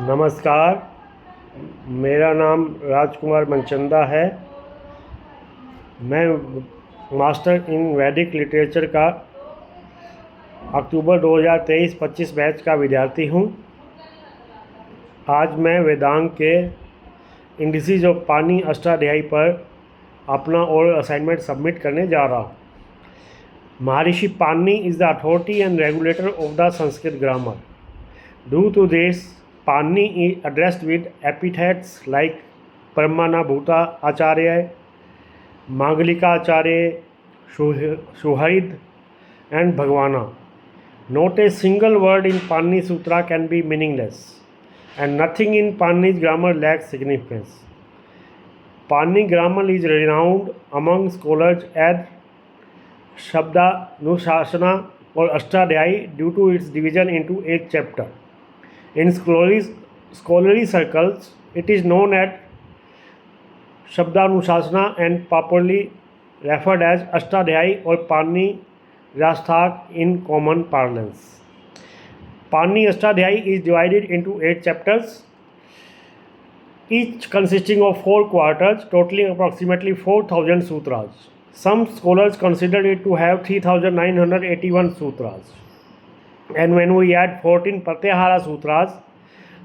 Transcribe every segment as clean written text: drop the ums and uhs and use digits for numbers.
नमस्कार। मेरा नाम राज कुमार मनचंदा है। मैं मास्टर इन वैदिक लिटरेचर का अक्टूबर 2023-25 बैच का विद्यार्थी हूँ। आज मैं वेदांग के इंडिसीज ऑफ पानी अष्टाध्यायी पर अपना ओरल असाइनमेंट सबमिट करने जा रहा हूँ। महर्षि पानी is the authority and regulator of the Sanskrit grammar. Due to this, Panini is addressed with epithets like Paramanabhuta Acharya, Mangalika Acharya, Suharid, and Bhagwana. Not a single word in Panini Sutra can be meaningless, and nothing in Panini's grammar lacks significance. Panini grammar is renowned among scholars as Shabdanushasana or Ashtadhyayi due to its division into 8 chapters. In scholarly circles, it is known as Shabdanushasana and properly referred as Ashtadhyayi or Panini Rasthaak in common parlance. Panini Ashtadhyayi is divided into 8 chapters, each consisting of 4 quarters, totaling approximately 4,000 sutras. Some scholars consider it to have 3,981 sutras. And when we add 14 Pratyahara Sutras,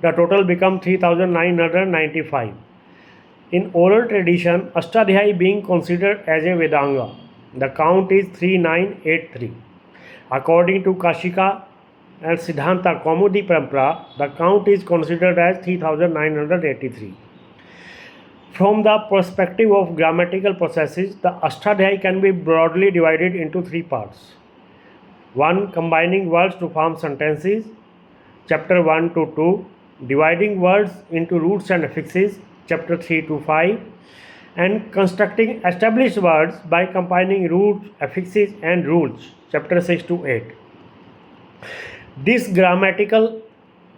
the total becomes 3,995. In oral tradition, Ashtadhyayi being considered as a Vedanga, the count is 3983. According to Kashika and Siddhanta Kaumudi Parampara, the count is considered as 3,983. From the perspective of grammatical processes, the Ashtadhyayi can be broadly divided into 3 parts. 1. Combining words to form sentences, chapter 1 to 2, dividing words into roots and affixes, chapter 3 to 5, and constructing established words by combining roots, affixes, and rules, chapter 6 to 8. This grammatical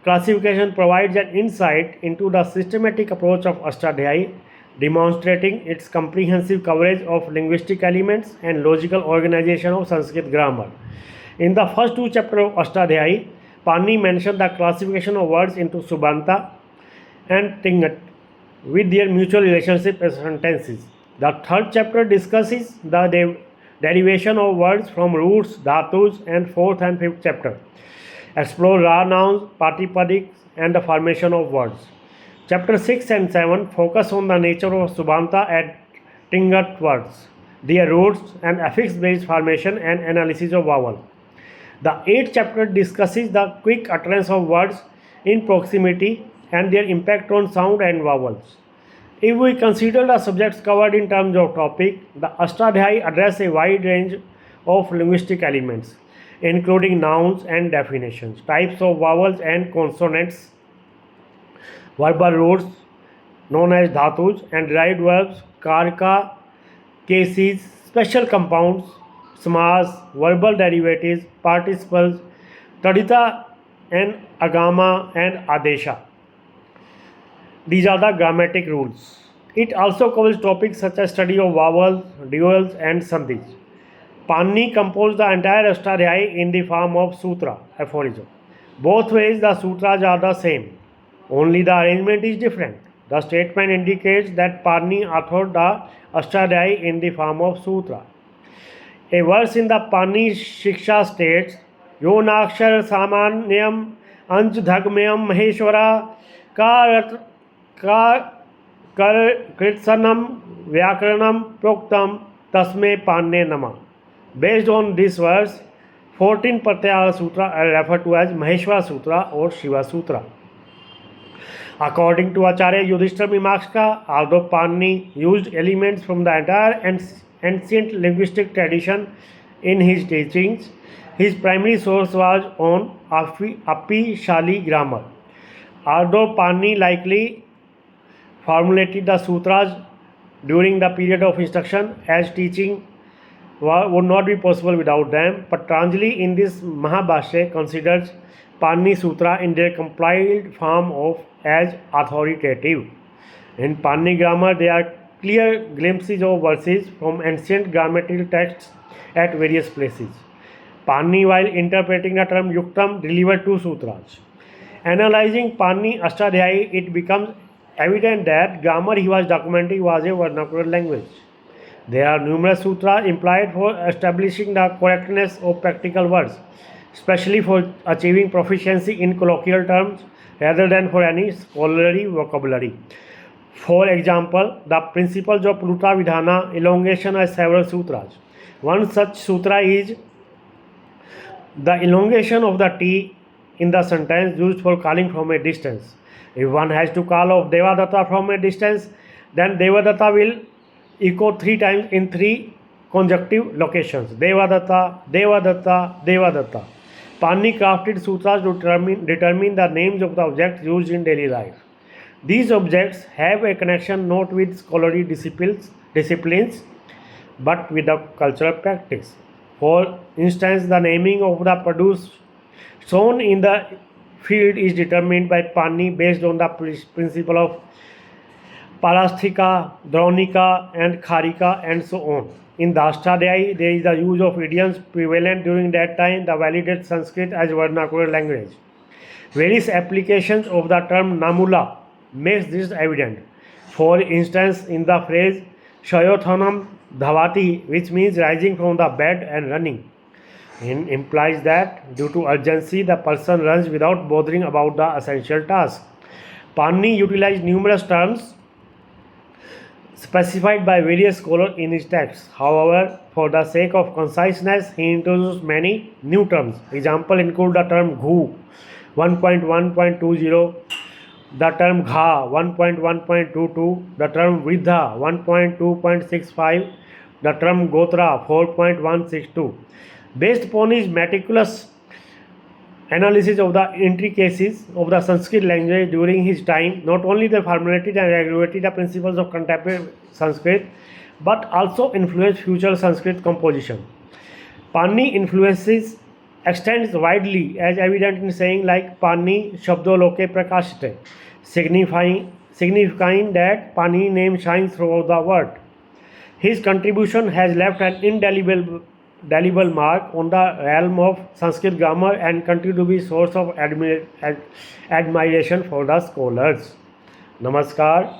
classification provides an insight into the systematic approach of Ashtadhyayi, demonstrating its comprehensive coverage of linguistic elements and logical organization of Sanskrit grammar. In the first 2 chapters of Ashtadhyayi, Panini mentioned the classification of words into Subanta and Tingat with their mutual relationship as sentences. The 3rd chapter discusses the derivation of words from roots, dhatus, and 4th and 5th chapter explore raw nouns, partipadics, and the formation of words. Chapter 6 and 7 focus on the nature of Subanta and Tingat words, their roots and affix-based formation and analysis of vowel. The 8th chapter discusses the quick utterance of words in proximity and their impact on sound and vowels. If we consider the subjects covered in terms of topic, the Ashtadhyayi address a wide range of linguistic elements, including nouns and definitions, types of vowels and consonants, verbal roots known as dhatus, and derived verbs, karka, cases, special compounds, samas, verbal derivatives, participles, tadita and agama and adesha. These are the grammatic rules. It also covers topics such as study of vowels, duals, and sandhis. Panini composed the entire Ashtadhyayi in the form of sutra, aphorism. Both ways the sutras are the same, only the arrangement is different. The statement indicates that Panini authored the Ashtadhyayi in the form of sutra. A verse in the Panini Shiksha states, Yo nakshar samanyam anj dhagmayam maheshwara ka kritsanam vyakaranam proktam tasme panne nama. Based on this verse, 14 Pratyahara Sutra are referred to as Maheshwara Sutra or Shiva Sutra. According to Acharya Yudhishthira Mimamsa, although Panini used elements from the entire ancient linguistic tradition in his teachings, his primary source was on Apishali grammar. Although Panini likely formulated the sutras during the period of instruction, as teaching would not be possible without them, Patanjali in this Mahabhashya considers Panini Sutra in their compiled form of as authoritative. In Panini grammar, there are clear glimpses of verses from ancient grammatical texts at various places. Panini, while interpreting the term Yuktam, delivered 2 sutras. Analyzing Panini Ashtadhyayi, it becomes evident that grammar he was documenting was a vernacular language. There are numerous sutras implied for establishing the correctness of practical words, especially for achieving proficiency in colloquial terms rather than for any scholarly vocabulary. For example, the principles of Pluta Vidhana elongation has several sutras. One such sutra is the elongation of the T in the sentence used for calling from a distance. If one has to call of Devadatta from a distance, then Devadatta will echo 3 times in 3 conjunctive locations. Devadatta, Devadatta, Devadatta. Panini crafted sutras to determine the names of the objects used in daily life. These objects have a connection not with scholarly disciplines but with the cultural practice. For instance, the naming of the produce shown in the field is determined by Panini based on the principle of Parasthika, Dronika, and Kharika, and so on. In the Ashtadhyayi, there is the use of idioms prevalent during that time that validate Sanskrit as vernacular language. Various applications of the term Namula makes this evident. For instance, in the phrase Shayothanam Dhavati, which means rising from the bed and running, it implies that due to urgency, the person runs without bothering about the essential task. Panini utilized numerous terms specified by various scholars in his texts. However, for the sake of conciseness, he introduced many new terms. Example include the term Ghu 1.1.20, the term Gha 1.1.22, the term Vidha 1.2.65, the term Gotra 4.162. Based upon his meticulous analysis of the intricacies of the Sanskrit language during his time, not only they formulated and regulated the principles of contemporary Sanskrit, but also influenced future Sanskrit composition. Panini influences extends widely, as evident in saying like Panini Shabdo Loke Prakashite, signifying that Panini name shines throughout the world. His contribution has left an indelible mark on the realm of Sanskrit grammar and continue to be source of admiration for the scholars. Namaskar.